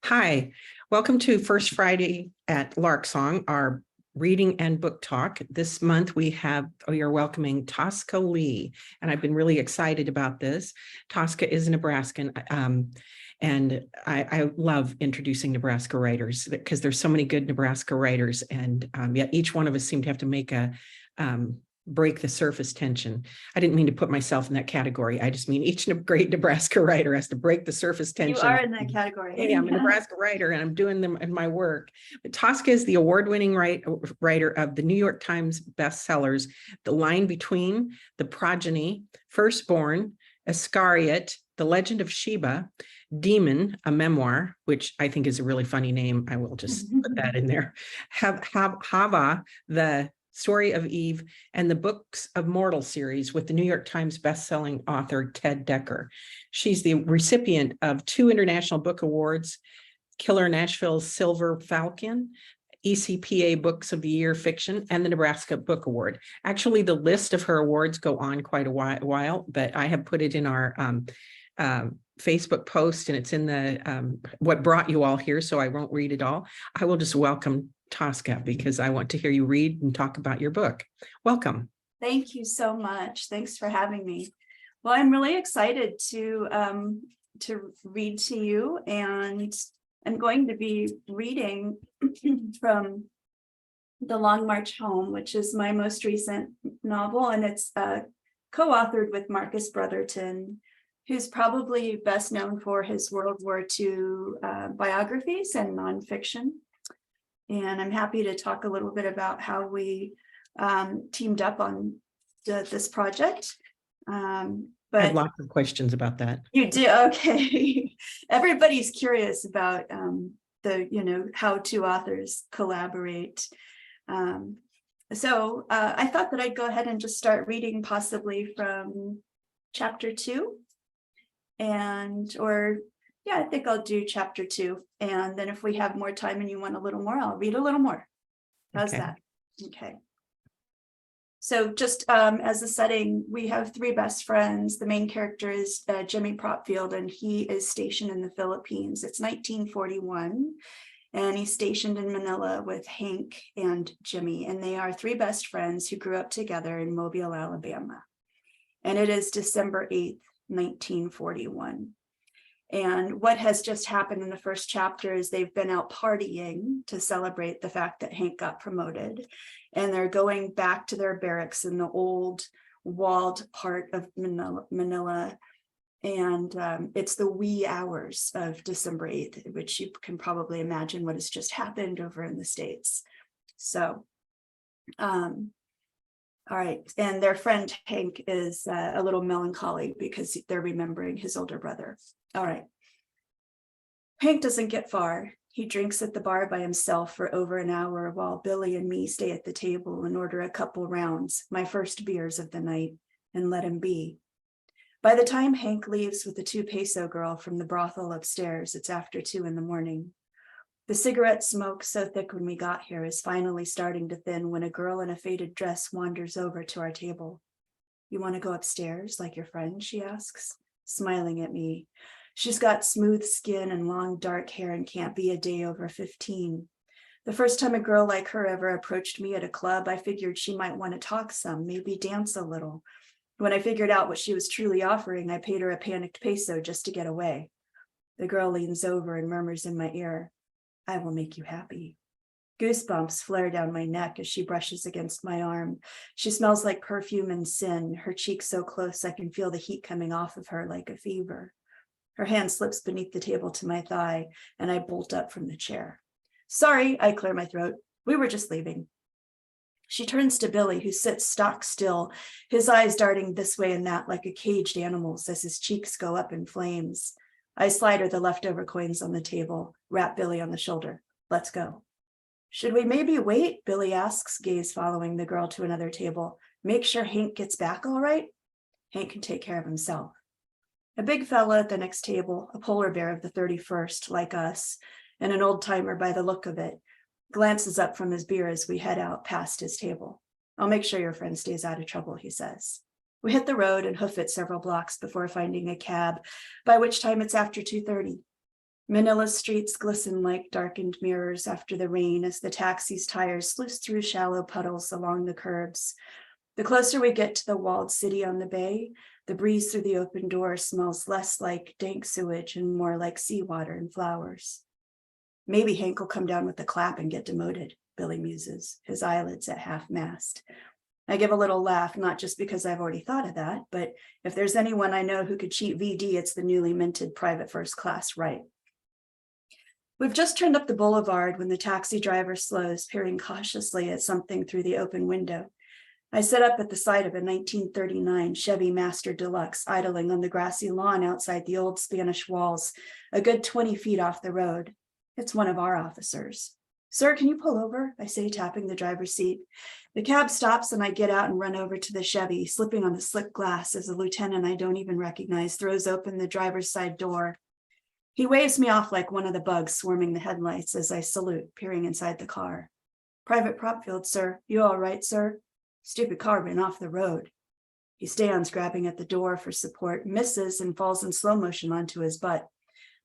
Hi, welcome to First Friday at Larksong, our reading and book talk. This month we are welcoming Tosca Lee, and I've been really excited about this. Tosca is a Nebraskan, and I love introducing Nebraska writers because there's so many good Nebraska writers, and yet each one of us seem to have to make a break the surface tension. I didn't mean to put myself in that category. I just mean each great Nebraska writer has to break the surface tension. You are in that category. Hey, I'm a Nebraska writer and I'm doing them in my work. But Tosca is the award-winning writer of the New York Times bestsellers, The Line Between, The Progeny, Firstborn, Iscariot, The Legend of Sheba, Demon, a memoir, which I think is a really funny name. I will just put that in there. Hava, the Story of Eve, and the Books of Mortal series with the New York Times bestselling author Ted Decker. She's the recipient of 2 International Book Awards, Killer Nashville's Silver Falcon, ECPA Books of the Year Fiction, and the Nebraska Book Award. Actually, the list of her awards go on quite a while, but I have put it in our Facebook post, and it's in the what brought you all here, so I won't read it all. I will just welcome Tosca because I want to hear you read and talk about your book. Welcome. Thank you so much. Thanks for having me. Well, I'm really excited to read to you, and I'm going to be reading from The Long March Home, which is my most recent novel, and it's co-authored with Marcus Brotherton, who's probably best known for his World War II biographies and nonfiction. And I'm happy to talk a little bit about how we teamed up on this project. But I have lots of questions about that. You do? Okay. Everybody's curious about how 2 authors collaborate. So I thought that I'd go ahead and just start reading possibly from chapter 2. I think I'll do chapter 2. And then if we have more time and you want a little more, I'll read a little more. How's that? Okay. So just as a setting, we have 3 best friends. The main character is Jimmy Propfield, and he is stationed in the Philippines. It's 1941, and he's stationed in Manila with Hank and Jimmy. And they are 3 best friends who grew up together in Mobile, Alabama. And it is December 8th, 1941. And what has just happened in the first chapter is they've been out partying to celebrate the fact that Hank got promoted. And they're going back to their barracks in the old walled part of Manila. And it's the wee hours of December 8th, which you can probably imagine what has just happened over in the States. So, all right. And their friend Hank is a little melancholy because they're remembering his older brother. All right. Hank doesn't get far. He drinks at the bar by himself for over an hour while Billy and me stay at the table and order a couple rounds, my first beers of the night, and let him be. By the time Hank leaves with the 2-peso girl from the brothel upstairs, it's after 2 in the morning. The cigarette smoke, so thick when we got here, is finally starting to thin when a girl in a faded dress wanders over to our table. "You want to go upstairs like your friend?" she asks, smiling at me. She's got smooth skin and long dark hair and can't be a day over 15. The first time a girl like her ever approached me at a club, I figured she might want to talk some, maybe dance a little. When I figured out what she was truly offering, I paid her a panicked peso just to get away. The girl leans over and murmurs in my ear, "I will make you happy." Goosebumps flare down my neck as she brushes against my arm. She smells like perfume and sin, her cheeks so close I can feel the heat coming off of her like a fever. Her hand slips beneath the table to my thigh, and I bolt up from the chair. "Sorry," I clear my throat. "We were just leaving." She turns to Billy, who sits stock still, his eyes darting this way and that like a caged animal's as his cheeks go up in flames. I slide her the leftover coins on the table, rap Billy on the shoulder. "Let's go." "Should we maybe wait?" Billy asks, gaze following the girl to another table. "Make sure Hank gets back all right?" "Hank can take care of himself." A big fella at the next table, a polar bear of the 31st, like us, and an old timer by the look of it, glances up from his beer as we head out past his table. "I'll make sure your friend stays out of trouble," he says. We hit the road and hoof it several blocks before finding a cab, by which time it's after 2:30. Manila's streets glisten like darkened mirrors after the rain as the taxi's tires sluice through shallow puddles along the curbs. The closer we get to the walled city on the bay, the breeze through the open door smells less like dank sewage and more like seawater and flowers. Maybe Hank will come down with the clap and get demoted, Billy muses, his eyelids at half-mast. I give a little laugh, not just because I've already thought of that, but if there's anyone I know who could cheat VD, it's the newly minted private first class, right? We've just turned up the boulevard when the taxi driver slows, peering cautiously at something through the open window. I sit up at the sight of a 1939 Chevy Master Deluxe idling on the grassy lawn outside the old Spanish walls, a good 20 feet off the road. It's one of our officers. Sir, can you pull over? I say, tapping the driver's seat. The cab stops and I get out and run over to the Chevy, slipping on the slick glass as a lieutenant I don't even recognize throws open the driver's side door. He waves me off like one of the bugs swarming the headlights as I salute, peering inside the car. Private Propfield, sir. You all right, sir? Stupid car ran off the road. He stands, grabbing at the door for support, misses and falls in slow motion onto his butt.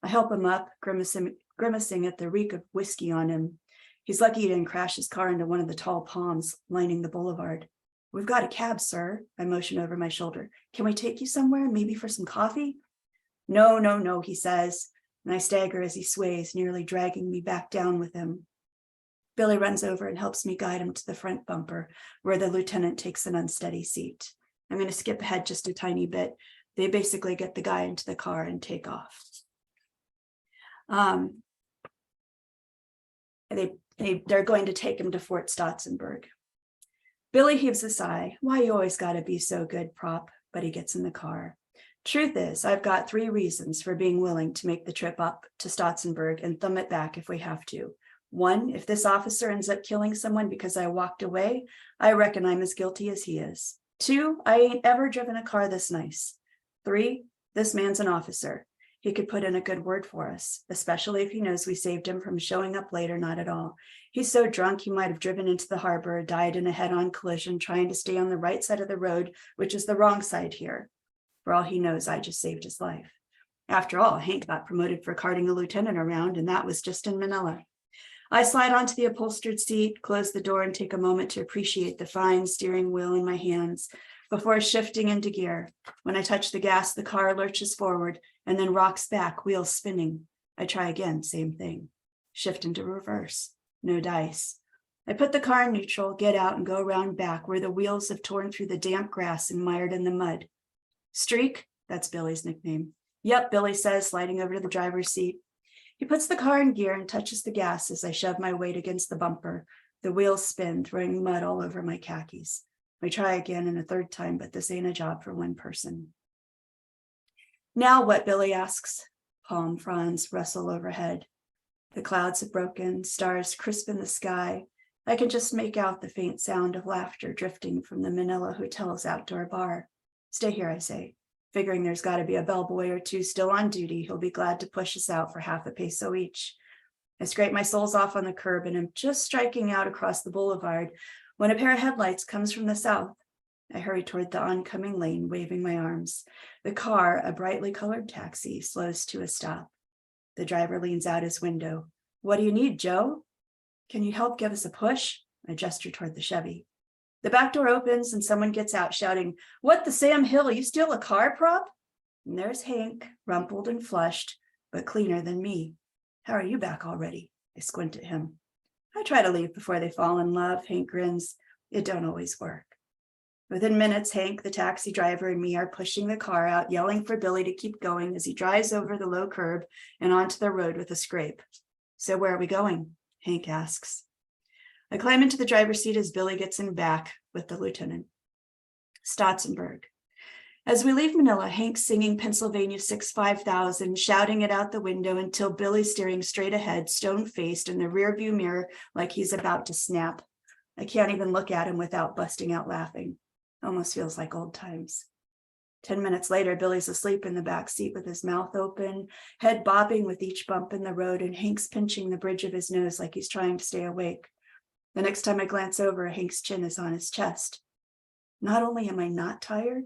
I help him up, grimacing at the reek of whiskey on him. He's lucky he didn't crash his car into one of the tall palms lining the boulevard. We've got a cab, sir. I motion over my shoulder. Can we take you somewhere, maybe for some coffee? No, he says, and I stagger as he sways, nearly dragging me back down with him. Billy runs over and helps me guide him to the front bumper, where the lieutenant takes an unsteady seat. I'm going to skip ahead just a tiny bit. They basically get the guy into the car and take off. They're going to take him to Fort Stotzenburg. Billy heaves a sigh. Why you always gotta be so good, Prop? But he gets in the car. Truth is, I've got 3 reasons for being willing to make the trip up to Stotzenburg and thumb it back if we have to. 1, if this officer ends up killing someone because I walked away, I reckon I'm as guilty as he is. 2, I ain't ever driven a car this nice. 3, this man's an officer. He could put in a good word for us, especially if he knows we saved him from showing up late or not at all. He's so drunk he might have driven into the harbor or died in a head-on collision trying to stay on the right side of the road, which is the wrong side here. For all he knows, I just saved his life. After all, Hank got promoted for carting a lieutenant around, and that was just in Manila. I slide onto the upholstered seat, close the door, and take a moment to appreciate the fine steering wheel in my hands before shifting into gear. When I touch the gas, the car lurches forward and then rocks back, wheels spinning. I try again, same thing. Shift into reverse. No dice. I put the car in neutral, get out, and go around back where the wheels have torn through the damp grass and mired in the mud. Streak? That's Billy's nickname. Yep, Billy says, sliding over to the driver's seat. He puts the car in gear and touches the gas as I shove my weight against the bumper. The wheels spin, throwing mud all over my khakis. I try again and a third time, but this ain't a job for one person. Now what, Billy asks. Palm fronds rustle overhead. The clouds have broken, stars crisp in the sky. I can just make out the faint sound of laughter drifting from the Manila Hotel's outdoor bar. Stay here, I say, figuring there's got to be a bellboy or 2 still on duty. He'll be glad to push us out for half a peso each. I scrape my soles off on the curb and am just striking out across the boulevard when a pair of headlights comes from the south. I hurry toward the oncoming lane, waving my arms. The car, a brightly colored taxi, slows to a stop. The driver leans out his window. What do you need, Joe? Can you help give us a push? I gesture toward the Chevy. The back door opens and someone gets out shouting, What the Sam Hill, you steal a car, Prop? And there's Hank, rumpled and flushed, but cleaner than me. How are you back already? I squint at him. I try to leave before they fall in love, Hank grins. It don't always work. Within minutes, Hank, the taxi driver, and me are pushing the car out, yelling for Billy to keep going as he drives over the low curb and onto the road with a scrape. So where are we going? Hank asks. I climb into the driver's seat as Billy gets in back with the lieutenant. Stotzenburg. As we leave Manila, Hank's singing Pennsylvania 6-5000, shouting it out the window until Billy's staring straight ahead, stone-faced in the rearview mirror like he's about to snap. I can't even look at him without busting out laughing. Almost feels like old times. 10 minutes later, Billy's asleep in the back seat with his mouth open, head bobbing with each bump in the road, and Hank's pinching the bridge of his nose like he's trying to stay awake. The next time I glance over, Hank's chin is on his chest. Not only am I not tired,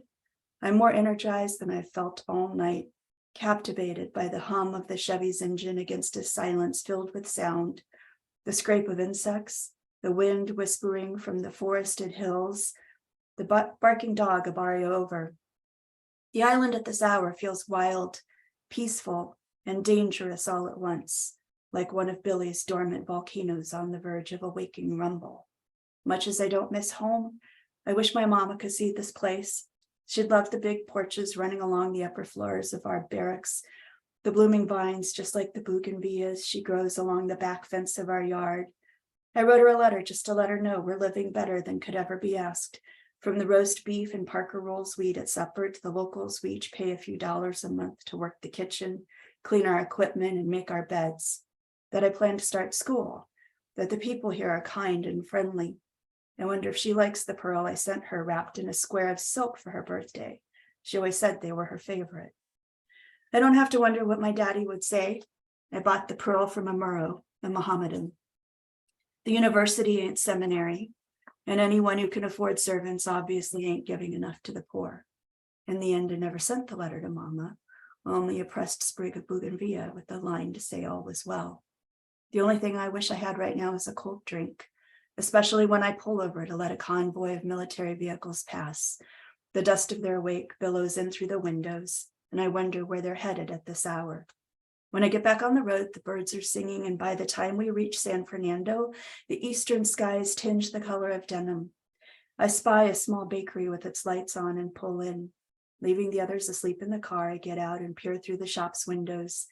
I'm more energized than I've felt all night. captivated by the hum of the Chevy's engine against a silence filled with sound, the scrape of insects, the wind whispering from the forested hills, the barking dog a barrio over. The island at this hour feels wild, peaceful, and dangerous all at once, like one of Billy's dormant volcanoes on the verge of a waking rumble. Much as I don't miss home, I wish my mama could see this place. She'd love the big porches running along the upper floors of our barracks, the blooming vines just like the bougainvilleas she grows along the back fence of our yard. I wrote her a letter just to let her know we're living better than could ever be asked. From the roast beef and Parker rolls we eat at supper to the locals we each pay a few dollars a month to work the kitchen, clean our equipment, and make our beds. That I plan to start school, that the people here are kind and friendly. I wonder if she likes the pearl I sent her wrapped in a square of silk for her birthday. She always said they were her favorite. I don't have to wonder what my daddy would say. I bought the pearl from a Murrow, a Mohammedan. The university ain't seminary, and anyone who can afford servants obviously ain't giving enough to the poor. In the end, I never sent the letter to Mama, only a pressed sprig of bougainvillea with the line to say all was well. The only thing I wish I had right now is a cold drink, especially when I pull over to let a convoy of military vehicles pass. The dust of their wake billows in through the windows, and I wonder where they're headed at this hour. When I get back on the road, the birds are singing, and by the time we reach San Fernando, the eastern skies tinge the color of denim. I spy a small bakery with its lights on and pull in. Leaving the others asleep in the car, I get out and peer through the shop's windows.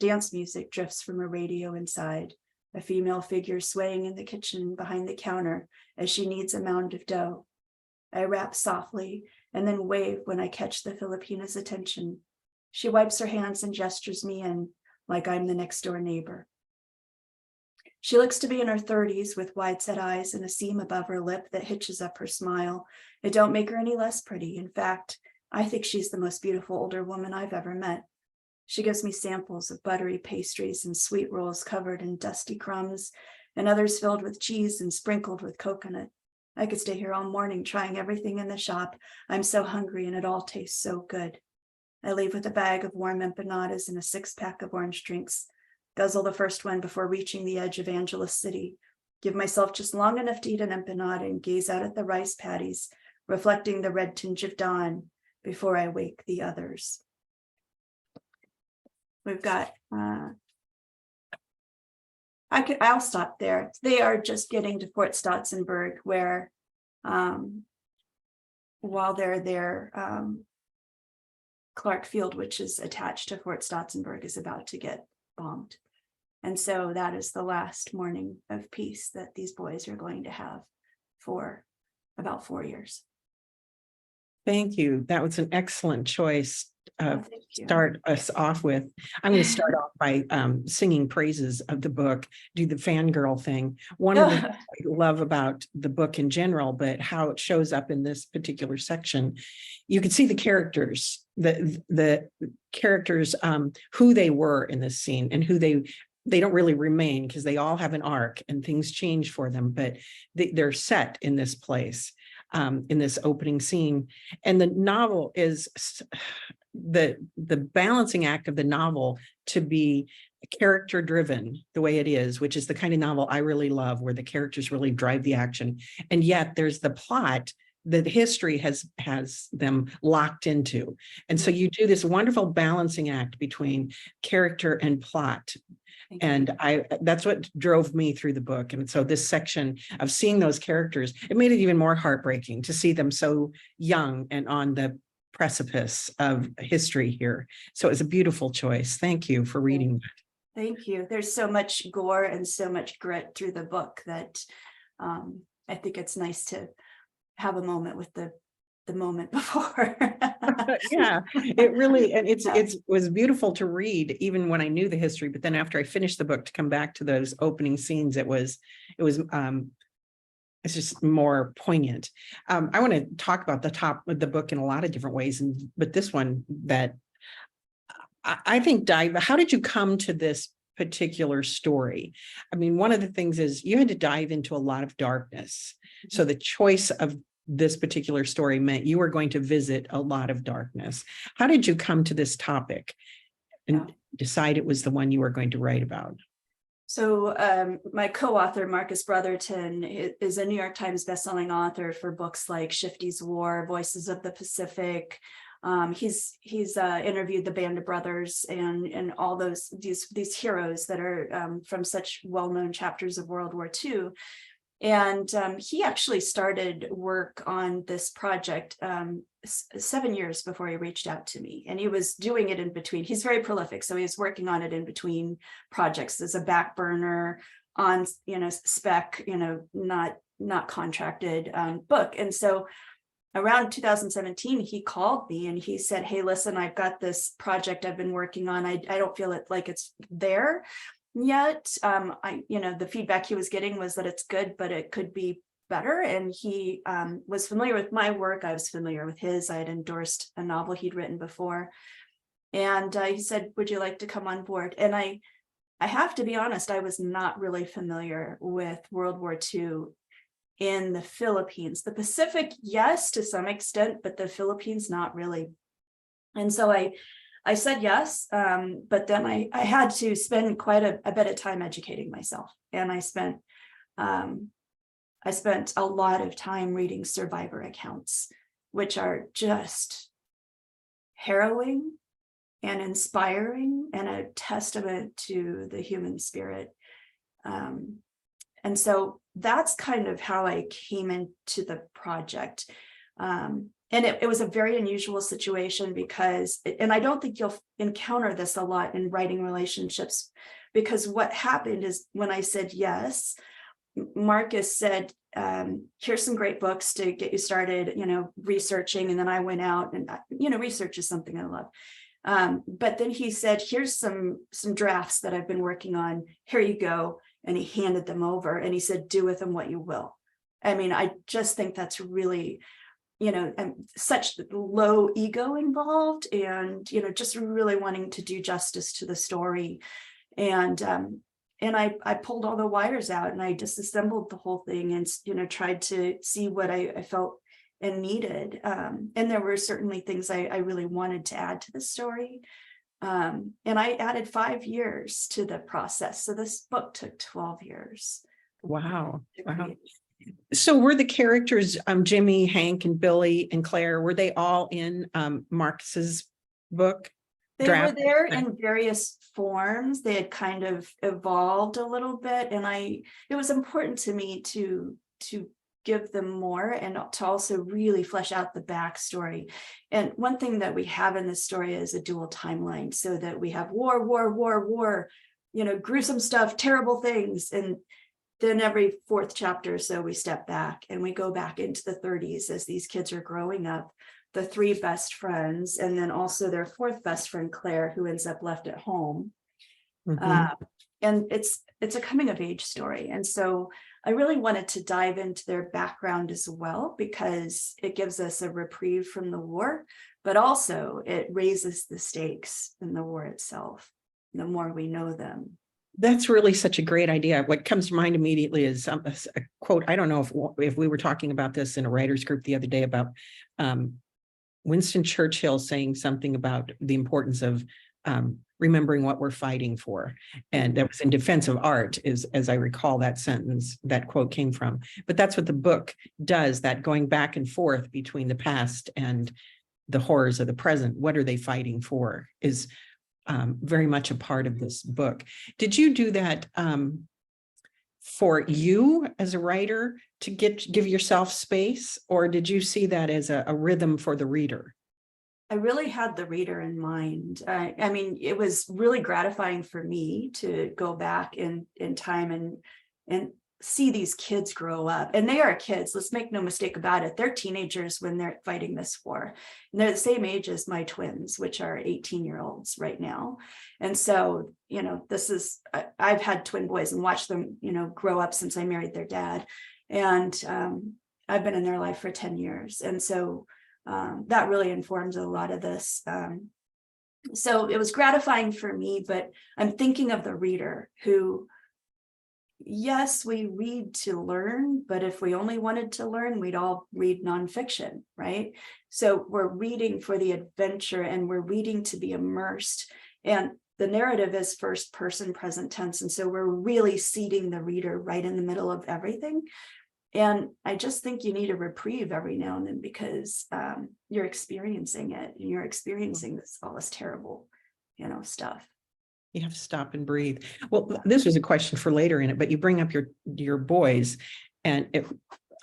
Dance music drifts from a radio inside, a female figure swaying in the kitchen behind the counter as she kneads a mound of dough. I rap softly and then wave when I catch the Filipina's attention. She wipes her hands and gestures me in, like I'm the next door neighbor. She looks to be in her 30s with wide set eyes and a seam above her lip that hitches up her smile. It don't make her any less pretty. In fact, I think she's the most beautiful older woman I've ever met. She gives me samples of buttery pastries and sweet rolls covered in dusty crumbs, and others filled with cheese and sprinkled with coconut. I could stay here all morning trying everything in the shop. I'm so hungry and it all tastes so good. I leave with a bag of warm empanadas and a 6-pack of orange drinks. Guzzle the first one before reaching the edge of Angeles City. Give myself just long enough to eat an empanada and gaze out at the rice paddies, reflecting the red tinge of dawn before I wake the others. We've got, I'll stop there. They are just getting to Fort Stotzenberg where, while they're there, Clark Field, which is attached to Fort Stotzenberg, is about to get bombed. And so that is the last morning of peace that these boys are going to have for about 4 years. Thank you. That was an excellent choice to Thank you. start us off with. I'm going to start off by singing praises of the book, do the fangirl thing. One of the things I love about the book in general, but how it shows up in this particular section, you can see the characters, the characters, who they were in this scene and who they don't really remain because they all have an arc and things change for them, but they're set in this place. In this opening scene, and the novel is the balancing act of the novel to be character driven the way it is, which is the kind of novel I really love, where the characters really drive the action, and yet there's the plot that history has them locked into, and so you do this wonderful balancing act between character and plot. And that's what drove me through the book. And so this section of seeing those characters, it made it even more heartbreaking to see them so young and on the precipice of history here. So it was a beautiful choice. Thank you for reading that. Thank you. There's so much gore and so much grit through the book that I think it's nice to have a moment with the moment before. Yeah, it really, and it was beautiful to read even when I knew the history, but then after I finished the book, to come back to those opening scenes, it's just more poignant. I want to talk about the top of the book in a lot of different ways, but this one that I think how did you come to this particular story? I mean, one of the things is you had to dive into a lot of darkness. So the choice of this particular story meant you were going to visit a lot of darkness. How did you come to this topic? and decide it was the one you were going to write about? So my co-author, Marcus Brotherton, is a New York Times bestselling author for books like Shifty's War, Voices of the Pacific. He's interviewed the Band of Brothers and all these heroes that are from such well-known chapters of World War II. And he actually started work on this project 7 years before he reached out to me, and he was doing it in between. He's very prolific, so he was working on it in between projects as a back burner on, spec, not contracted book. And so around 2017, he called me and he said, "Hey, listen, I've got this project I've been working on. I don't feel it like it's there yet. The feedback he was getting was that it's good, but it could be better." And he was familiar with my work. I was familiar with his. I had endorsed a novel he'd written before. And he said, "Would you like to come on board?" And I have to be honest, I was not really familiar with World War II in the Philippines. The Pacific, yes, to some extent, but the Philippines, not really. And so I said yes, but then I had to spend quite a bit of time educating myself. And I spent a lot of time reading survivor accounts, which are just harrowing and inspiring and a testament to the human spirit. And so that's kind of how I came into the project. And it was a very unusual situation because, and I don't think you'll encounter this a lot in writing relationships, because what happened is when I said yes, Marcus said, "Here's some great books to get you started, researching." And then I went out and, research is something I love. But then he said, "Here's some drafts that I've been working on. Here you go." And he handed them over and he said, "Do with them what you will." I mean, I just think that's really, such low ego involved and, just really wanting to do justice to the story. And I pulled all the wires out and I disassembled the whole thing and, tried to see what I felt and needed. And there were certainly things I really wanted to add to the story. And I added 5 years to the process. So this book took 12 years. Wow. So were the characters, Jimmy, Hank, and Billy, and Claire, were they all in Marcus's book? They were there in various forms. They had kind of evolved a little bit. And it was important to me to give them more and to also really flesh out the backstory. And one thing that we have in this story is a dual timeline, so that we have war, gruesome stuff, terrible things. And then every 4th chapter or so we step back and we go back into the 30s as these kids are growing up, the 3 best friends, and then also their 4th best friend, Claire, who ends up left at home. Mm-hmm. And it's a coming of age story. And so I really wanted to dive into their background as well, because it gives us a reprieve from the war, but also it raises the stakes in the war itself, the more we know them. That's really such a great idea. What comes to mind immediately is a quote. I don't know if we were talking about this in a writers group the other day about Winston Churchill saying something about the importance of remembering what we're fighting for. And that was in defense of art, as I recall that sentence, that quote came from. But that's what the book does, that going back and forth between the past and the horrors of the present. What are they fighting for is very much a part of this book. Did you do that for you as a writer to give yourself space, or did you see that as a rhythm for the reader? I really had the reader in mind. I mean, it was really gratifying for me to go back in time and see these kids grow up. And they are kids, let's make no mistake about it. They're teenagers when they're fighting this war. And they're the same age as my twins, which are 18-year-olds right now. And so, I've had twin boys and watched them, grow up since I married their dad. And I've been in their life for 10 years. And so that really informs a lot of this. So it was gratifying for me, but I'm thinking of the reader who, yes, we read to learn, but if we only wanted to learn, we'd all read nonfiction, right? So we're reading for the adventure and we're reading to be immersed And the narrative is first person present tense. And so we're really seating the reader right in the middle of everything. And I just think you need a reprieve every now and then, because you're experiencing it, and you're experiencing all this terrible, stuff. You have to stop and breathe. Well, this was a question for later in it, but you bring up your boys, and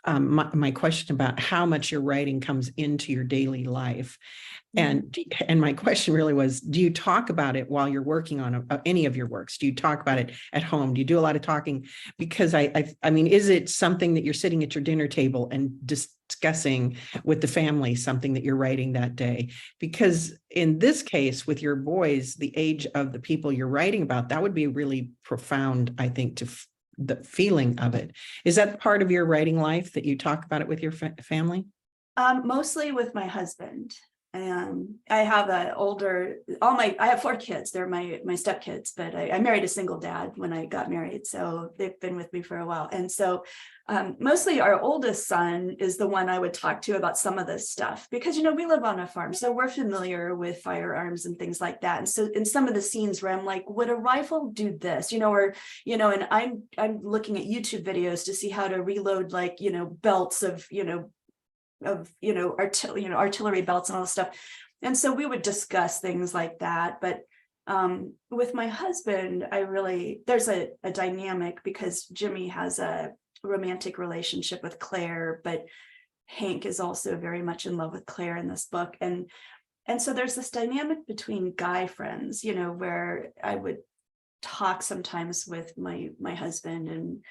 my question about how much your writing comes into your daily life. And my question really was, do you talk about it while you're working on any of your works? Do you talk about it at home? Do you do a lot of talking? Because I mean, is it something that you're sitting at your dinner table and discussing with the family something that you're writing that day? Because in this case, with your boys, the age of the people you're writing about, that would be really profound, I think, to the feeling of it. Is that part of your writing life, that you talk about it with your family? Mostly with my husband. I have I have 4 kids. They're my stepkids, but I married a single dad when I got married. So they've been with me for a while. And so mostly our oldest son is the one I would talk to about some of this stuff, because, we live on a farm, so we're familiar with firearms and things like that. And so in some of the scenes where I'm like, would a rifle do this, and I'm looking at YouTube videos to see how to reload, like, belts of, artillery belts and all this stuff. And so we would discuss things like that. But with my husband, there's a dynamic, because Jimmy has a romantic relationship with Claire, but Hank is also very much in love with Claire in this book. And so there's this dynamic between guy friends, where I would talk sometimes with my husband, and,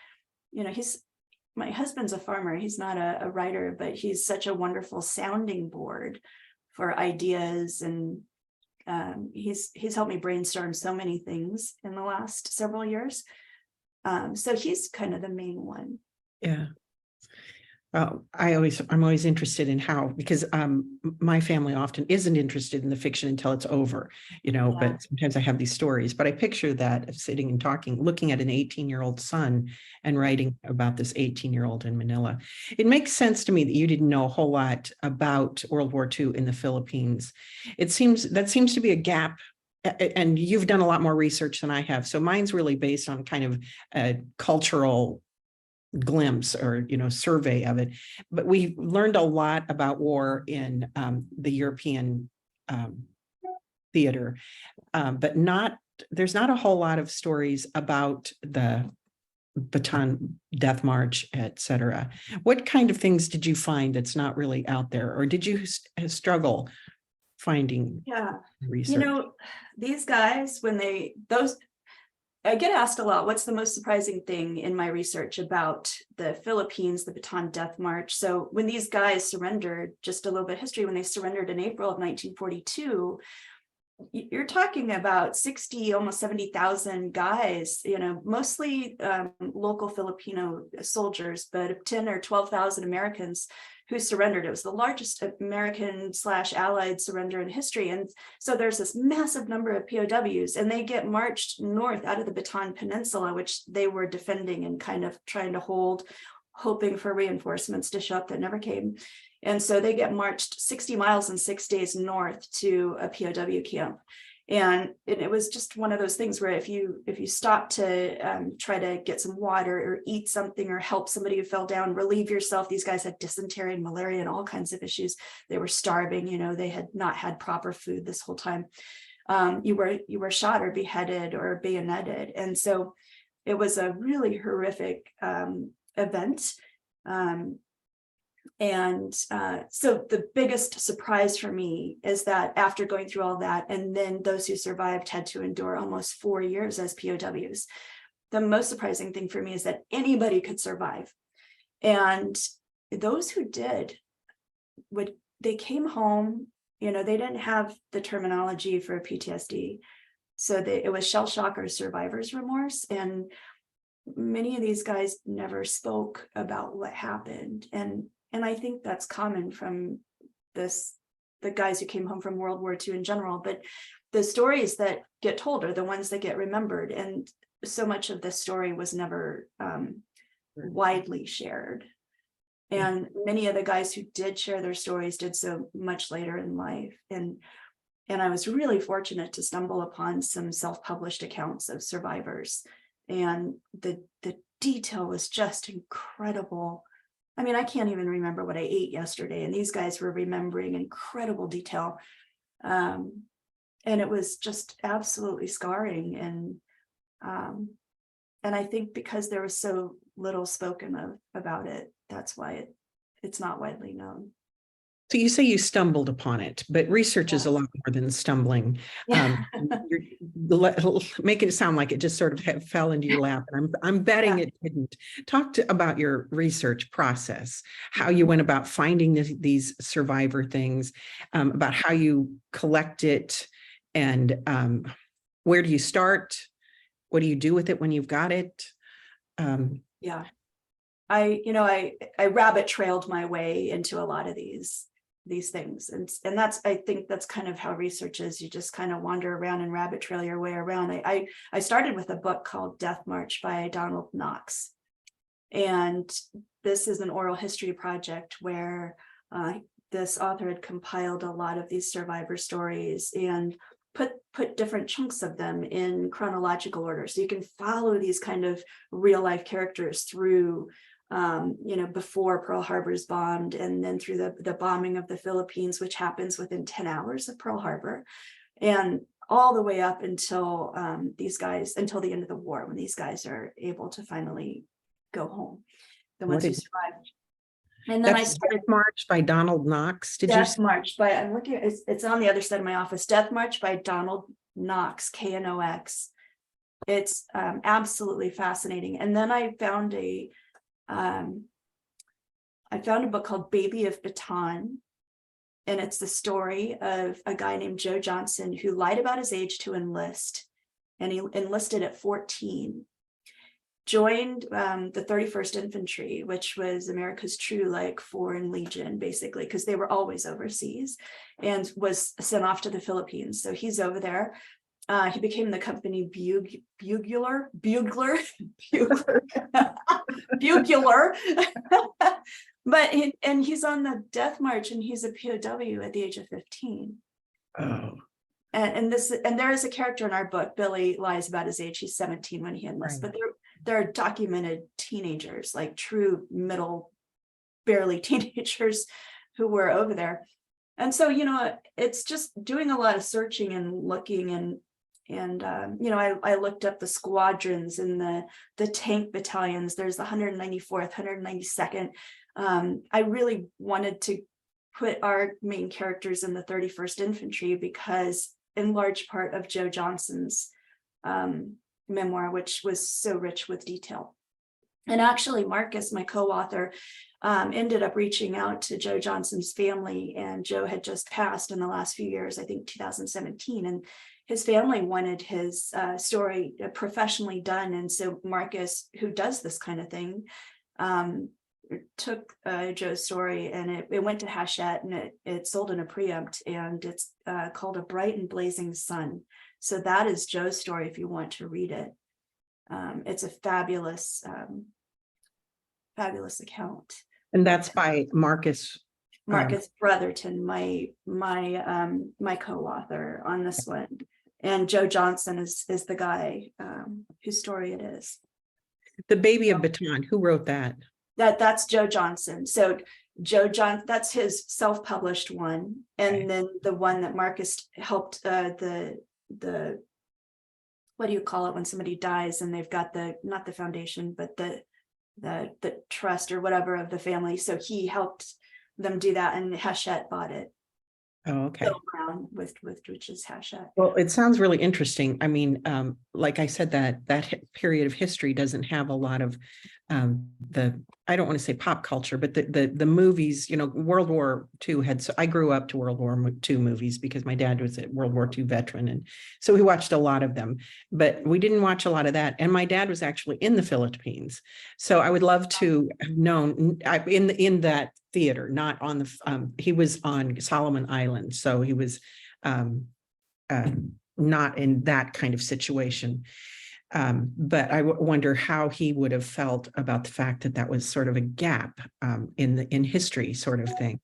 my husband's a farmer. He's not a writer, but he's such a wonderful sounding board for ideas. And he's helped me brainstorm so many things in the last several years. So he's kind of the main one. Yeah. Well, I'm always interested in how, because my family often isn't interested in the fiction until it's over, but sometimes I have these stories, but I picture that of sitting and talking, looking at an 18-year-old son and writing about this 18-year-old in Manila. It makes sense to me that you didn't know a whole lot about World War II in the Philippines. That seems to be a gap, and you've done a lot more research than I have. So mine's really based on kind of a cultural glimpse or survey of it, but we learned a lot about war in the European theater, but there's not a whole lot of stories about the Bataan Death March, etc. What kind of things did you find that's not really out there, or did you struggle finding research? These guys, I get asked a lot, what's the most surprising thing in my research about the Philippines, the Bataan Death March? So when these guys surrendered, just a little bit of history, when they surrendered in April of 1942, you're talking about 60, almost 70,000 guys, mostly local Filipino soldiers, but 10 or 12,000 Americans who surrendered. It was the largest American/Allied surrender in history. And so there's this massive number of POWs, and they get marched north out of the Bataan Peninsula, which they were defending and kind of trying to hold, hoping for reinforcements to show up that never came. And so they get marched 60 miles in 6 days north to a POW camp. And it was just one of those things where if you stop to try to get some water or eat something or help somebody who fell down, relieve yourself. These guys had dysentery and malaria and all kinds of issues. They were starving, they had not had proper food this whole time. You were shot or beheaded or bayoneted. And so it was a really horrific event. So the biggest surprise for me is that after going through all that, and then those who survived had to endure almost 4 years as POWs, the most surprising thing for me is that anybody could survive. And those who did, they came home, they didn't have the terminology for PTSD. So it was shell shock or survivor's remorse. And many of these guys never spoke about what happened. And I think that's common from the guys who came home from World War II in general, but the stories that get told are the ones that get remembered. And so much of this story was never widely shared. And many of the guys who did share their stories did so much later in life. And And I was really fortunate to stumble upon some self-published accounts of survivors. And the detail was just incredible. I mean, I can't even remember what I ate yesterday, and these guys were remembering incredible detail. And it was just absolutely scarring. And I think because there was so little spoken about it, that's why it's not widely known. So you say you stumbled upon it, but research is a lot more than stumbling. Yeah. You're making it sound like it just sort of fell into your lap, and I'm betting it didn't. Talk about your research process, how you went about finding these survivor things, about how you collect it, and where do you start? What do you do with it when you've got it? Yeah. I rabbit trailed my way into a lot of these things. And I think that's kind of how research is. You just kind of wander around and rabbit trail your way around. I started with a book called Death March by Donald Knox. And this is an oral history project where this author had compiled a lot of these survivor stories and put different chunks of them in chronological order. So you can follow these kind of real life characters through, before Pearl Harbor is bombed, and then through the bombing of the Philippines, which happens within 10 hours of Pearl Harbor, and all the way up until until the end of the war, when these guys are able to finally go home, the ones who survived. And then I started Death March by Donald Knox. Death March by, I'm looking, it's on the other side of my office. Death March by Donald Knox, Knox. It's absolutely fascinating. And then I found a book called Baby of Baton. And it's the story of a guy named Joe Johnson who lied about his age to enlist. And he enlisted at 14. Joined the 31st Infantry, which was America's true foreign legion, basically, because they were always overseas, and was sent off to the Philippines. So he's over there. He became the company bugler. But he's on the Death March, and he's a POW at the age of 15. Oh. And there is a character in our book. Billy lies about his age. He's 17 when he enlists, Right. but there are documented teenagers, like true middle, barely teenagers, who were over there. And so, it's just doing a lot of searching and looking, and I looked up the squadrons and the tank battalions. There's the 194th, 192nd. I really wanted to put our main characters in the 31st Infantry because, in large part, of Joe Johnson's memoir, which was so rich with detail. And actually, Marcus, my co-author, ended up reaching out to Joe Johnson's family, and Joe had just passed in the last few years, I think 2017, and his family wanted his story professionally done. And so Marcus, who does this kind of thing, took Joe's story, and it went to Hachette, and it sold in a preempt, and it's called A Bright and Blazing Sun. So that is Joe's story if you want to read it. It's a fabulous account. And that's by Marcus Brotherton, my co-author on this one. And Joe Johnson is the guy whose story it is. The Baby of Baton. Who wrote that? That's Joe Johnson. So that's his self-published one. And then the one that Marcus helped, the what do you call it when somebody dies and they've got not the foundation, but the trust or whatever of the family. So he helped them do that, and Hachette bought it. Oh, okay. Bill Brown with which is Hachette. Well, it sounds really interesting. I mean, like I said, that period of history doesn't have a lot of I don't want to say pop culture, but the movies, World War II I grew up to World War II movies because my dad was a World War II veteran. And so we watched a lot of them, but we didn't watch a lot of that. And my dad was actually in the Philippines. So I would love to have known in that theater, not on he was on Solomon Island. So he was not in that kind of situation. But I wonder how he would have felt about the fact that was sort of a gap in history sort of thing.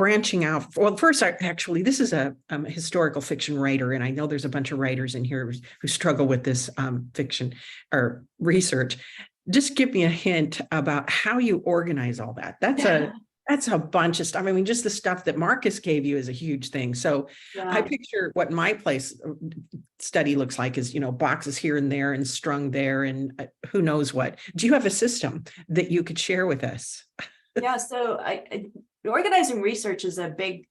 branching out. Well, first, actually, this is a historical fiction writer, and I know there's a bunch of writers in here who struggle with this fiction or research. Just give me a hint about how you organize all that. That's a bunch of stuff. I mean, just the stuff that Marcus gave you is a huge thing. So I picture what my place study looks like is, boxes here and there and strung there and who knows what. Do you have a system that you could share with us? Yeah, so organizing research is a big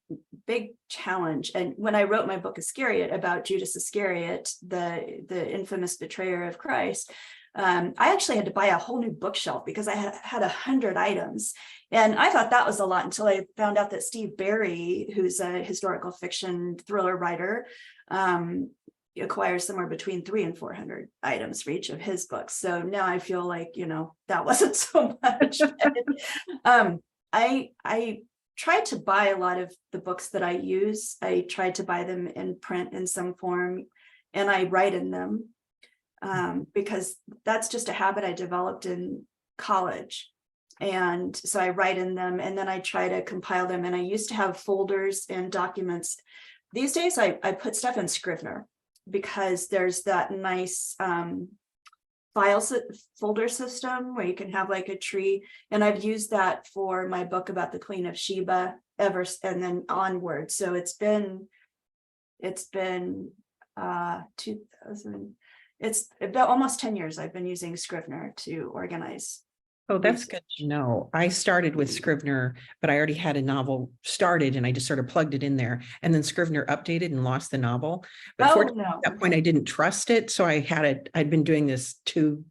challenge. And when I wrote my book Iscariot about Judas Iscariot, the infamous betrayer of Christ, I actually had to buy a whole new bookshelf because I had 100 items. And I thought that was a lot until I found out that Steve Barry, who's a historical fiction thriller writer, acquires somewhere between 300 and 400 items for each of his books. So now I feel like, that wasn't so much. I try to buy a lot of the books that I use. I try to buy them in print in some form, and I write in them because that's just a habit I developed in college. And so I write in them, and then I try to compile them. And I used to have folders and documents. These days I put stuff in Scrivener because there's that nice folder system where you can have like a tree. And I've used that for my book about the Queen of Sheba and then onward. So it's been 2000. It's about almost 10 years I've been using Scrivener to organize. Oh, that's good to know. I started with Scrivener, but I already had a novel started and I just sort of plugged it in there. And then Scrivener updated and lost the novel. But fortunately, at that point, I didn't trust it. So I'd been doing this tube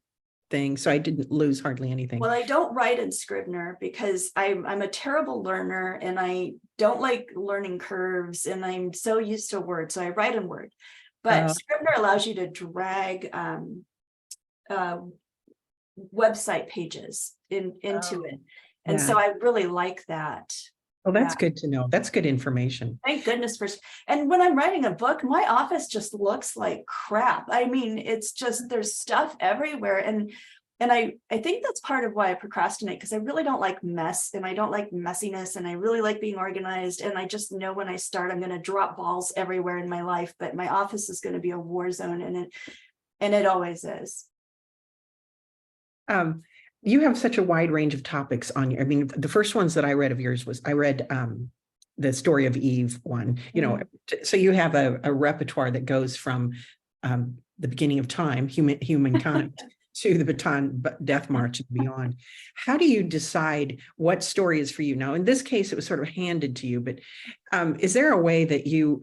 thing. So I didn't lose hardly anything. Well, I don't write in Scrivener because I'm a terrible learner and I don't like learning curves and I'm so used to Word. So I write in Word. But Scrivener allows you to drag website pages into it. And so I really like that. Oh, that's good to know. That's good information. Thank goodness for, and when I'm writing a book, my office just looks like crap. I mean, it's just, there's stuff everywhere. And I think that's part of why I procrastinate, because I really don't like mess and I don't like messiness and I really like being organized. And I just know when I start, I'm going to drop balls everywhere in my life, but my office is going to be a war zone, and it always is. You have such a wide range of topics on you. I mean, the first ones that I read of yours was I read the story of Eve one, so you have a repertoire that goes from the beginning of time, humankind, to the Baton Death March and beyond. How do you decide what story is for you? Now, in this case, it was sort of handed to you, but is there a way that you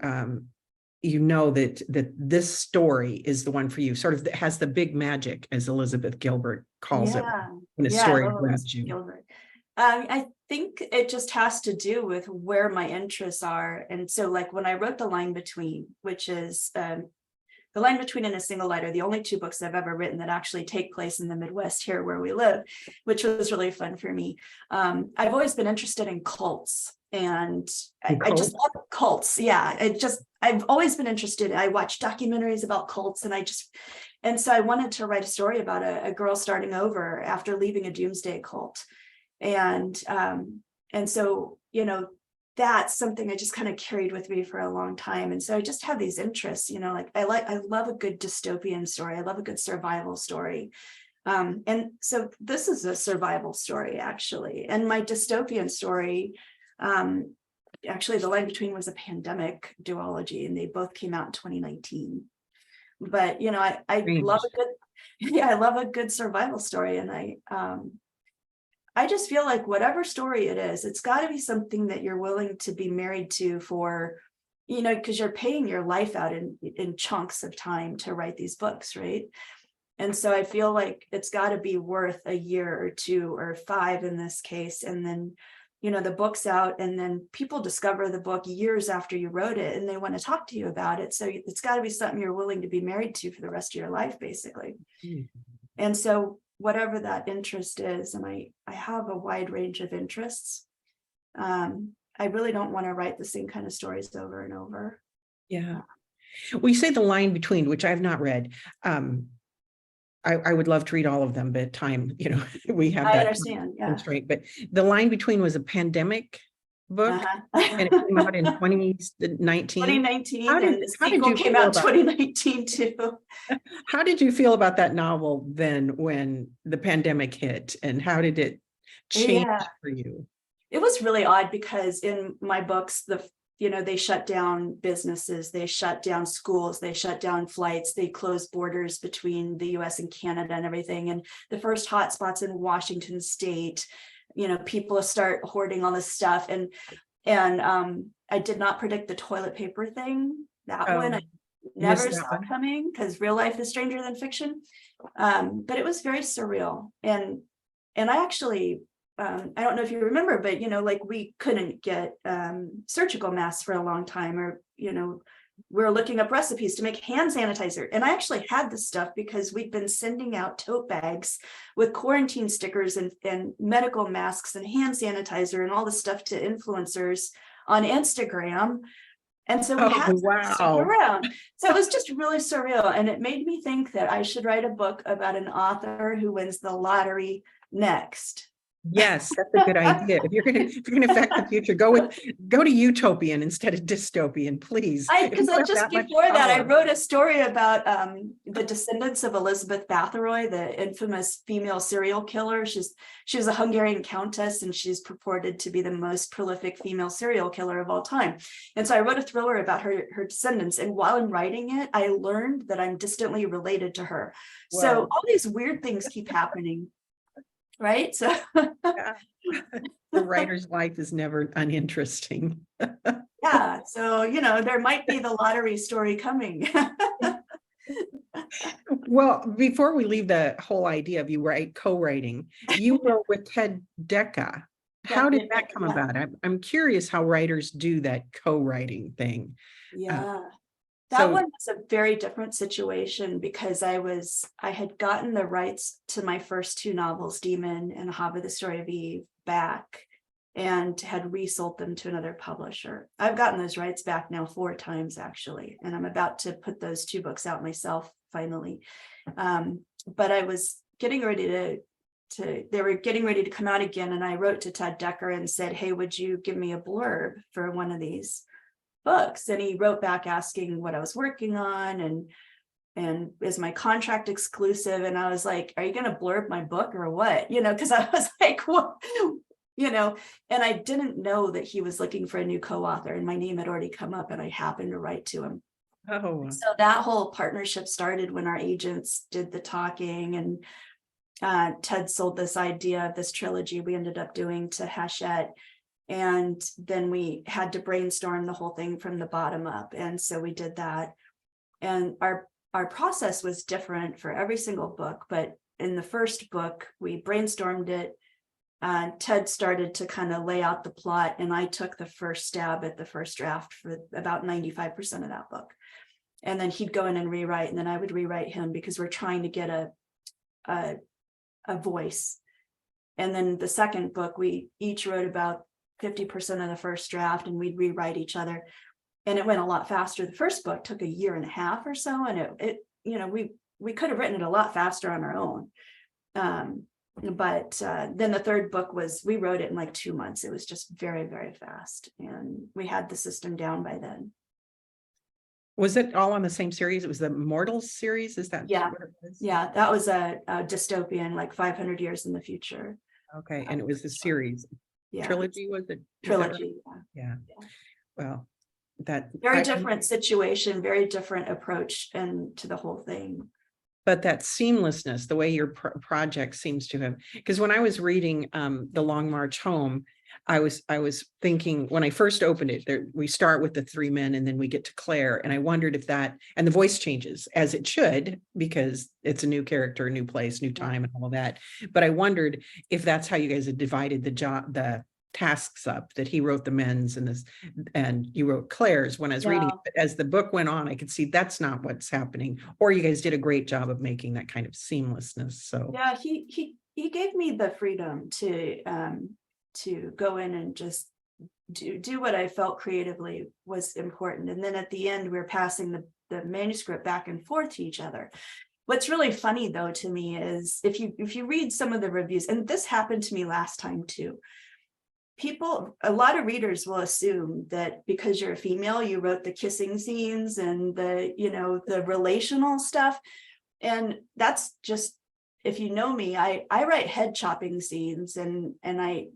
that this story is the one for you, sort of that has the big magic, as Elizabeth Gilbert calls it, when a story grabs you? Gilbert. I think it just has to do with where my interests are. And so like when I wrote The Line Between, which is The Line Between and A Single Light are the only two books I've ever written that actually take place in the Midwest here where we live, which was really fun for me. I've always been interested in cults. And I just love cults. Yeah, I've always been interested. I watch documentaries about cults and so I wanted to write a story about a girl starting over after leaving a doomsday cult. And so, that's something I just kind of carried with me for a long time. And so I just have these interests, like I love a good dystopian story. I love a good survival story. And so this is a survival story, actually. And my dystopian story, actually, The Line Between was a pandemic duology, and they both came out in 2019. But I love I love a good survival story, and I just feel like whatever story it is, it's got to be something that you're willing to be married to for, because you're paying your life out in chunks of time to write these books, right? And so I feel like it's got to be worth a year or 2 or 5 in this case, and then the book's out, and then people discover the book years after you wrote it and they want to talk to you about it. So it's got to be something you're willing to be married to for the rest of your life, basically. And so whatever that interest is, and I have a wide range of interests, I really don't want to write the same kind of stories over and over. Yeah. Well, you say The Line Between, which I've not read. I would love to read all of them, but time, we have that constraint. But The Line Between was a pandemic. book, and it came out in 2019. 2019, How and did the how did sequel you came feel out about 2019 too. how did you feel about that novel then when the pandemic hit, and how did it change Yeah, for you? it was really odd because in my books, they shut down businesses, they shut down schools, they shut down flights, they closed borders between the US and Canada and everything. And the first hotspots in Washington State, people start hoarding all this stuff. And I did not predict the toilet paper thing. That one I Missed never that saw one? coming because real life is stranger than fiction. But it was very surreal. And I actually, I don't know if you remember, but like we couldn't get surgical masks for a long time, or we're looking up recipes to make hand sanitizer. And I actually had this stuff because we'd been sending out tote bags with quarantine stickers and medical masks and hand sanitizer and all this stuff to influencers on Instagram. And so we Oh, had stuff wow. around. So it was just really surreal. And it made me think that I should write a book about an author who wins the lottery next. Yes, that's a good idea. If you're gonna affect the future, go to utopian instead of dystopian, please. If Because you have just that much before that, I power. wrote a story about the descendants of Elizabeth Bathory, the infamous female serial killer. She was a Hungarian countess, and she's purported to be the most prolific female serial killer of all time. And so I wrote a thriller about her descendants. And while I'm writing it, I learned that I'm distantly related to her. So Wow. all these weird things keep happening, right? So Yeah. The writer's life is never uninteresting. yeah, so there might be the lottery story coming. Well, before we leave the whole idea of you co-writing, you were with Ted Decca. How did that come Yeah. about? I'm curious how writers do that co-writing thing. Yeah. That So one was a very different situation because I had gotten the rights to my first two novels, Demon and Hava, the Story of Eve, back, and had resold them to another publisher. I've gotten those rights back now 4 times actually, and I'm about to put those 2 books out myself finally. But I was getting ready they were getting ready to come out again, and I wrote to Ted Decker and said, hey, would you give me a blurb for one of these books? And he wrote back asking what I was working on and is my contract exclusive? And I was like, are you going to blurb my book or what? Because I was like, what? And I didn't know that he was looking for a new co-author, and my name had already come up, and I happened to write to him. oh, So that whole partnership started when our agents did the talking, and Ted sold this idea of this trilogy we ended up doing to Hachette. And then we had to brainstorm the whole thing from the bottom up. And so we did that. And our process was different for every single book. But in the first book, we brainstormed it. Ted started to kind of lay out the plot, and I took the first stab at the first draft for about 95% of that book. And then he'd go in and rewrite, and then I would rewrite him because we're trying to get a voice. And then the second book, we each wrote about 50% of the first draft, and we'd rewrite each other. And it went a lot faster. The first book took 1.5 years or so, and we could have written it a lot faster on our own. But then the third book we wrote it in like 2 months. It was just very, very fast, and we had the system down by then. was it all on the same series? It was the Mortals series. Is that Yeah. what it was? Yeah, that was a dystopian, like 500 years in the future. Okay, and it was the series. Yeah. Trilogy, was it? Trilogy. Yeah. Well, that Very different situation, very different approach and to the whole thing. But that seamlessness, the way your project seems to have, because when I was reading The Long March Home, I was thinking when I first opened it, we start with the 3 men and then we get to Claire, and I wondered if that, and the voice changes as it should because it's a new character, new place, new time, and all of that. But I wondered if that's how you guys had divided the tasks up, that he wrote the men's and you wrote Claire's. When I was reading it, but as the book went on, I could see that's not what's happening, or you guys did a great job of making that kind of seamlessness. So yeah, he gave me the freedom to go in and just do what I felt creatively was important. And then at the end, we were passing the manuscript back and forth to each other. What's really funny though to me is if you read some of the reviews, and this happened to me last time too. a lot of readers will assume that because you're a female, you wrote the kissing scenes and the relational stuff. And that's just, if you know me, I write head chopping scenes, and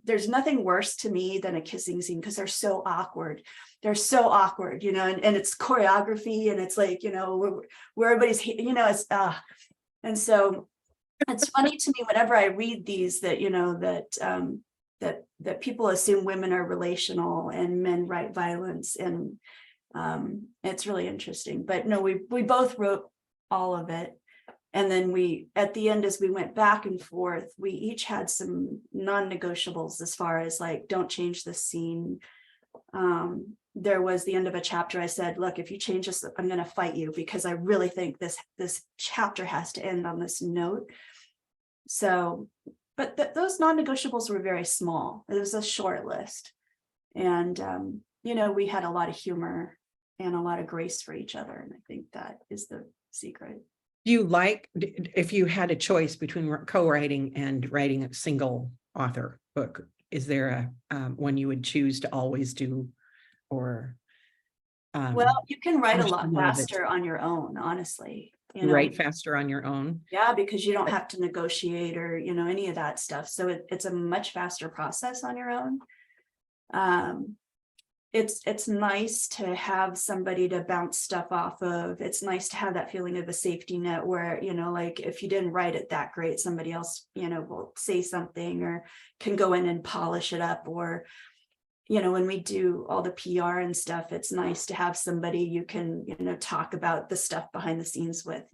there's nothing worse to me than a kissing scene, because they're so awkward. They're so awkward, and it's choreography, and it's like, where everybody's, it's and so it's funny to me whenever I read these that, that people assume women are relational and men write violence, and it's really interesting. But no, we both wrote all of it. And then at the end, as we went back and forth, we each had some non-negotiables as far as like, don't change this scene. There was the end of a chapter. I said, look, if you change this, I'm going to fight you, because I really think this chapter has to end on this note. So, but those non-negotiables were very small. It was a short list. And, we had a lot of humor and a lot of grace for each other. And I think that is the secret. Do you like, if you had a choice between co-writing and writing a single author book, is there a one you would choose to always do? Or well, you can write a lot faster on your own, honestly. You write faster on your own? Yeah, because you don't have to negotiate or any of that stuff. So it's a much faster process on your own. It's nice to have somebody to bounce stuff off of. It's nice to have that feeling of a safety net where, like if you didn't write it that great, somebody else, will say something or can go in and polish it up. Or, when we do all the PR and stuff, it's nice to have somebody you can, talk about the stuff behind the scenes with,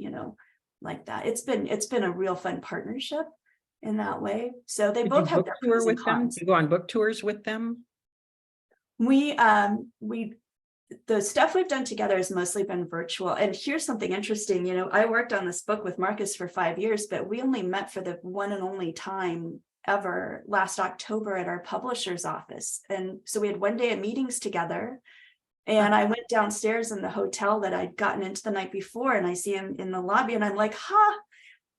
like that. It's been a real fun partnership in that way. So they both have their pros and cons. You go on book tours with them? The stuff we've done together has mostly been virtual. And here's something interesting. I worked on this book with Marcus for 5 years, but we only met for the one and only time ever last October at our publisher's office. And so we had one day of meetings together. And I went downstairs in the hotel that I'd gotten into the night before, and I see him in the lobby, and I'm like,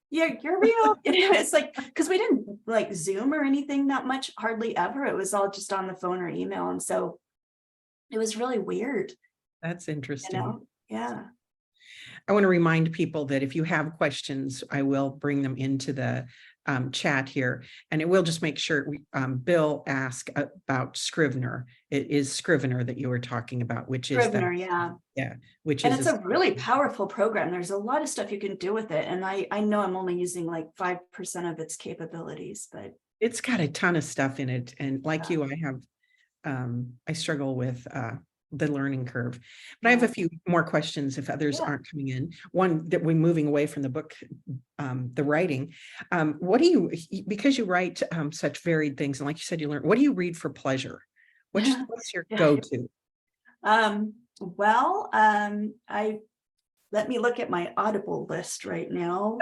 yeah, you're real. It's like, because we didn't like Zoom or anything that much, hardly ever. It was all just on the phone or email. And so it was really weird. That's interesting. Yeah. I want to remind people that if you have questions, I will bring them into the chat here, and it will just make sure Bill asked about Scrivener. It is Scrivener that you were talking about, which Scrivener, is which is it's a really powerful program. There's a lot of stuff you can do with it, and I know I'm only using like 5% of its capabilities, but it's got a ton of stuff in it. And like you, I have I struggle with the learning curve, but I have a few more questions if others aren't coming in. One, that we're moving away from the book, the writing. What do you, because you write such varied things, and like you said, you learn, what do you read for pleasure? What's your go-to? Let me look at my Audible list right now.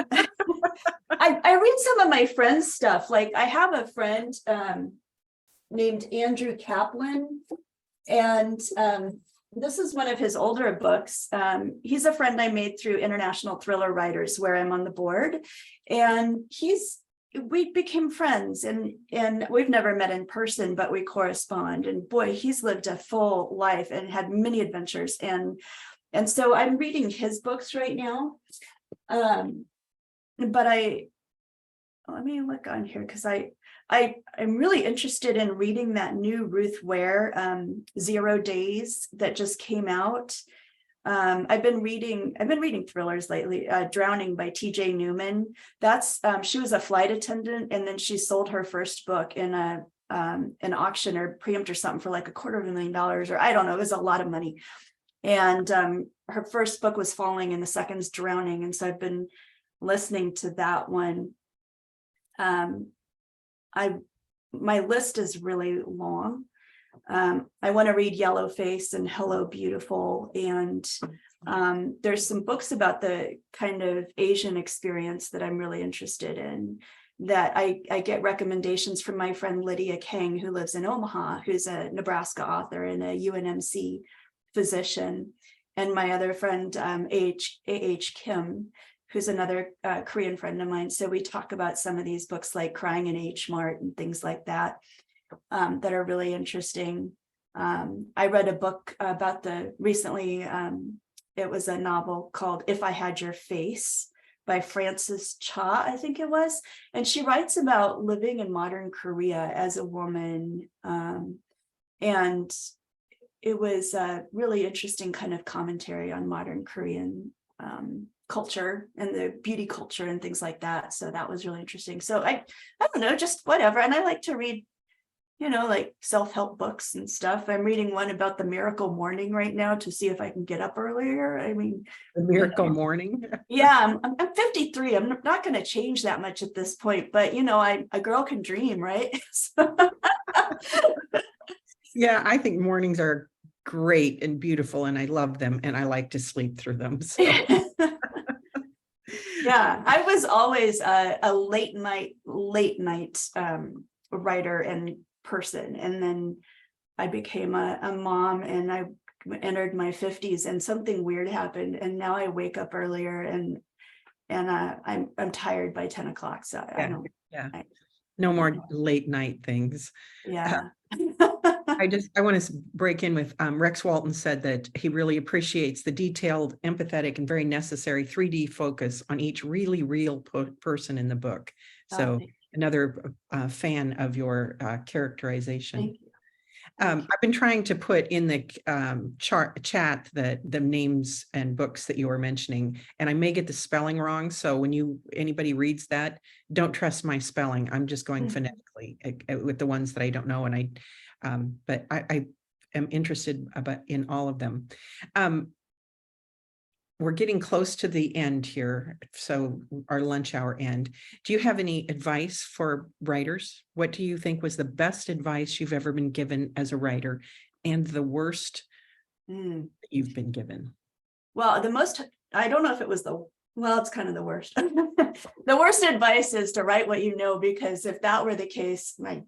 I read some of my friends' stuff. Like I have a friend named Andrew Kaplan. And this is one of his older books. He's a friend I made through International Thriller Writers, where I'm on the board. And we became friends, and we've never met in person, but we correspond. And boy, he's lived a full life and had many adventures. And so I'm reading his books right now. But let me look on here, because I'm really interested in reading that new Ruth Ware 0 Days that just came out. I've been reading thrillers lately. Drowning by T.J. Newman. That's she was a flight attendant, and then she sold her first book in an auction or preempt or something for like $250,000, or I don't know. It was a lot of money. And her first book was Falling, and the second's Drowning. And so I've been listening to that one. My list is really long. I want to read Yellowface and Hello Beautiful, and there's some books about the kind of Asian experience that I'm really interested in, that I get recommendations from my friend Lydia Kang, who lives in Omaha, who's a Nebraska author and a UNMC physician, and my other friend A.H. Kim, who's another Korean friend of mine. So we talk about some of these books like Crying in H Mart and things like that. that are really interesting. I read a book about recently, it was a novel called If I Had Your Face by Frances Cha, I think it was. And she writes about living in modern Korea as a woman. And it was a really interesting kind of commentary on modern Korean culture and the beauty culture and things like that. So that was really interesting. So I don't know, just whatever. And I like to read, like self-help books and stuff. I'm reading one about the miracle morning right now to see if I can get up earlier. I mean, The miracle morning. yeah, I'm 53. I'm not going to change that much at this point, but a girl can dream, right? Yeah, I think mornings are great and beautiful, and I love them, and I like to sleep through them. So yeah, I was always a late night writer and person, and then I became a mom, and I entered my 50s, and something weird happened, and now I wake up earlier, and I'm tired by 10 o'clock. So I don't. Yeah. No more late night things. Yeah. I want to break in with Rex Walton said that he really appreciates the detailed, empathetic, and very necessary 3D focus on each really real person in the book. So another fan of your characterization. Thank you. I've been trying to put in the chat the names and books that you were mentioning, and I may get the spelling wrong. So when anybody reads that, don't trust my spelling. I'm just going phonetically with the ones that I don't know, and but I am interested in all of them. We're getting close to the end here, so our lunch hour end. Do you have any advice for writers? What do you think was the best advice you've ever been given as a writer, and the worst you've been given? Well, I don't know if it was it's kind of the worst. The worst advice is to write what you know, because if that were the case, I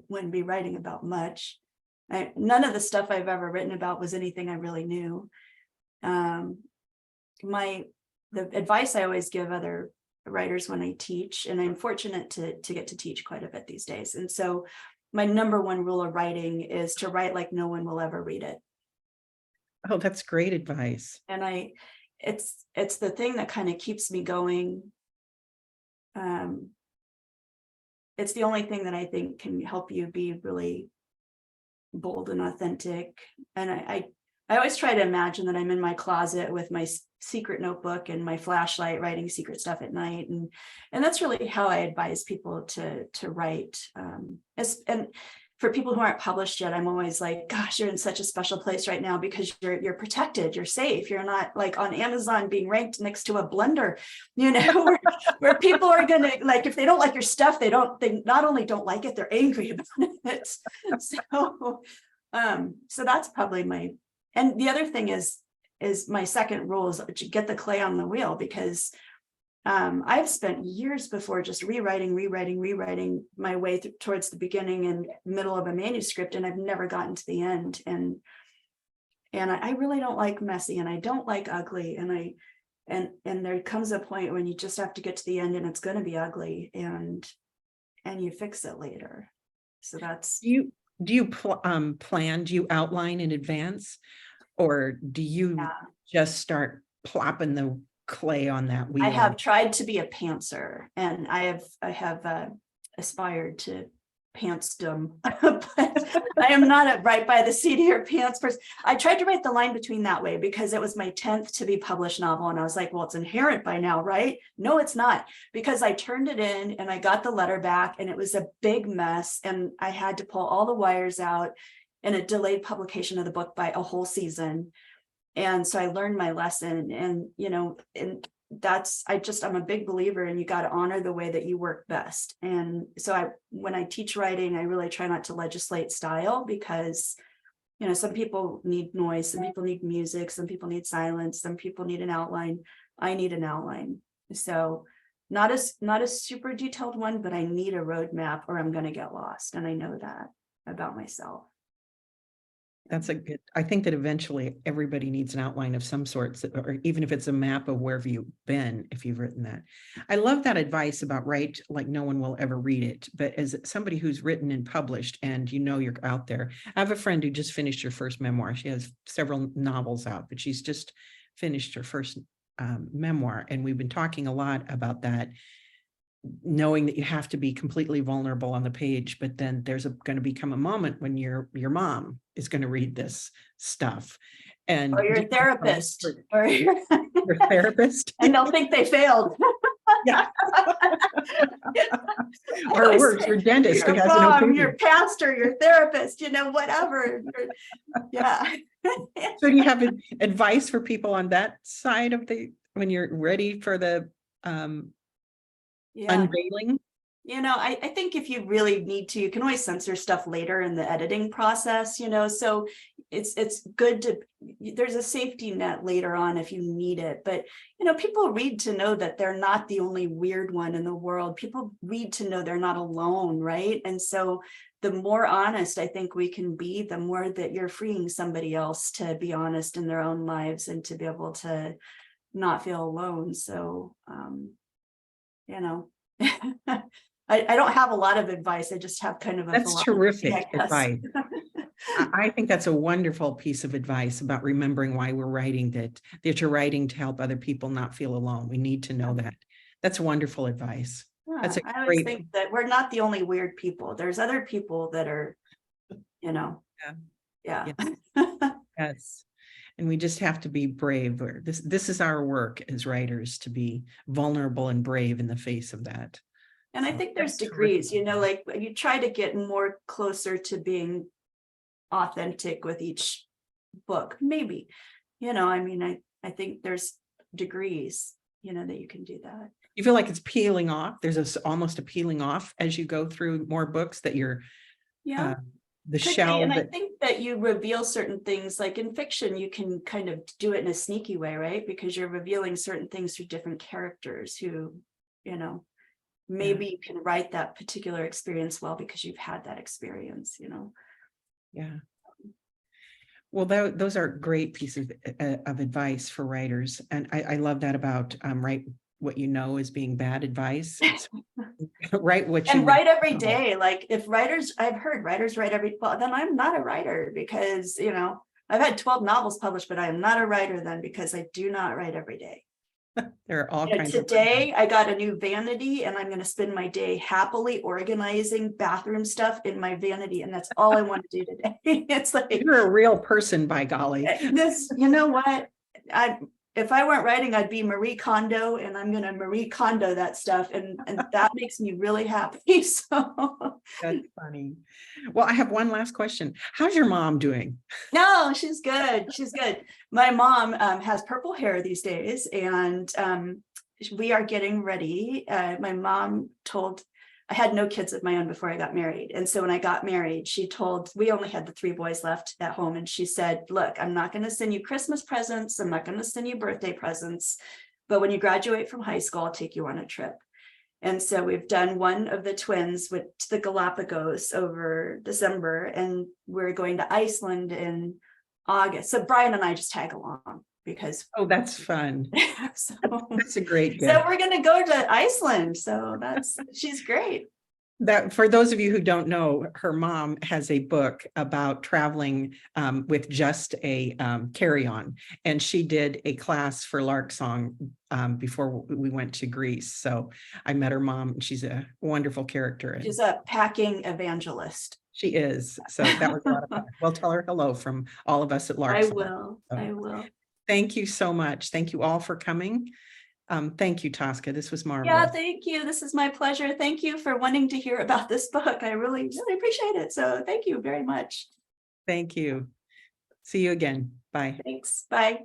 wouldn't be writing about much. None of the stuff I've ever written about was anything I really knew. The advice I always give other writers when I teach, and I'm fortunate to get to teach quite a bit these days. And so my number one rule of writing is to write like no one will ever read it. Oh, that's great advice. And it's the thing that kind of keeps me going. It's the only thing that I think can help you be really bold and authentic. And I always try to imagine that I'm in my closet with my secret notebook and my flashlight, writing secret stuff at night. And that's really how I advise people to write. And for people who aren't published yet, I'm always like, gosh, you're in such a special place right now because you're protected, you're safe. You're not like on Amazon being ranked next to a blender, where people are going to, like, if they don't like your stuff, they not only don't like it, they're angry about it. So that's probably and the other thing is my second rule is to get the clay on the wheel, because I've spent years before just rewriting my way towards the beginning and middle of a manuscript, and I've never gotten to the end. And I really don't like messy, and I don't like ugly. And there comes a point when you just have to get to the end, and it's going to be ugly, and you fix it later. So that's. Do you plan? Do you outline in advance, or do you just start plopping the clay on that wheel? I have tried to be a pantser, and I have aspired to pantsdom, but I am not a right by the seat here pants person. I tried to write the line between that way because it was my 10th to be published novel, and I was like, well, it's inherent by now, right? No, it's not, because I turned it in and I got the letter back, and it was a big mess, and I had to pull all the wires out, and it delayed publication of the book by a whole season. And so I learned my lesson, and I'm a big believer in you got to honor the way that you work best. And so when I teach writing, I really try not to legislate style, because some people need noise, some people need music, some people need silence, some people need an outline. I need an outline. So not a super detailed one, but I need a roadmap or I'm going to get lost. And I know that about myself. That's a good, I think that eventually everybody needs an outline of some sorts, or even if it's a map of wherever you've been, if you've written that. I love that advice about write like no one will ever read it. But as somebody who's written and published and you're out there, I have a friend who just finished her first memoir. She has several novels out, but she's just finished her first memoir. And we've been talking a lot about that, knowing that you have to be completely vulnerable on the page, but then there's going to become a moment when your mom is going to read this stuff, and or your therapist, or your therapist, and they'll think they failed. Yeah. Or worse, your dentist who has no opinion. Your pastor, your therapist, whatever. Yeah. So do you have advice for people on that side of when you're ready for the unveiling? I think if you really need to, you can always censor stuff later in the editing process, so it's good to, there's a safety net later on if you need it. But, people read to know that they're not the only weird one in the world. People read to know they're not alone, right? And so the more honest I think we can be, the more that you're freeing somebody else to be honest in their own lives and to be able to not feel alone. So, I don't have a lot of advice. I just have kind of a That's terrific advice. I think that's a wonderful piece of advice about remembering why we're writing, that you're writing to help other people not feel alone. We need to know that. That's wonderful advice. That's a I always think that we're not the only weird people. There's other people that are, yeah. Yes. And we just have to be brave. This is our work as writers, to be vulnerable and brave in the face of that. And I think there's degrees, like you try to get more closer to being authentic with each book, maybe, I think there's degrees, that you can do that. You feel like it's peeling off. There's almost a peeling off as you go through more books, that you're, the shell. And I think that you reveal certain things, like in fiction, you can kind of do it in a sneaky way, right? Because you're revealing certain things through different characters who, maybe you can write that particular experience well because you've had that experience, Yeah. Well, those are great pieces of advice for writers. And I love that about write what you know is being bad advice. Write what you write every day. Like if writers, I've heard writers write then I'm not a writer, because, I've had 12 novels published, but I am not a writer then, because I do not write every day. There are all kinds of. Today I got a new vanity and I'm going to spend my day happily organizing bathroom stuff in my vanity, and that's all I want to do today. It's like, you're a real person, by golly. What? If I weren't writing, I'd be Marie Kondo, and I'm going to Marie Kondo that stuff. And that makes me really happy. So that's funny. Well, I have one last question. How's your mom doing? No, she's good. She's good. My mom has purple hair these days, and we are getting ready. My mom I had no kids of my own before I got married. And so when I got married, we only had the 3 boys left at home. And she said, look, I'm not going to send you Christmas presents. I'm not going to send you birthday presents. But when you graduate from high school, I'll take you on a trip. And so we've done one of the twins to the Galapagos over December, and we're going to Iceland in August. So Brian and I just tag along because. Oh, that's fun. So, that's a great gift. So we're going to go to Iceland. So she's great. That, for those of you who don't know, her mom has a book about traveling with just a carry-on, and she did a class for Larksong before we went to Greece. So I met her mom, and she's a wonderful character. She's a packing evangelist. She is. So that was a lot of fun. Well, tell her hello from all of us at Larksong. I will. Thank you so much. Thank you all for coming. Thank you, Tosca. This was marvelous. Yeah, thank you. This is my pleasure. Thank you for wanting to hear about this book. I really, really appreciate it. So thank you very much. Thank you. See you again. Bye. Thanks. Bye.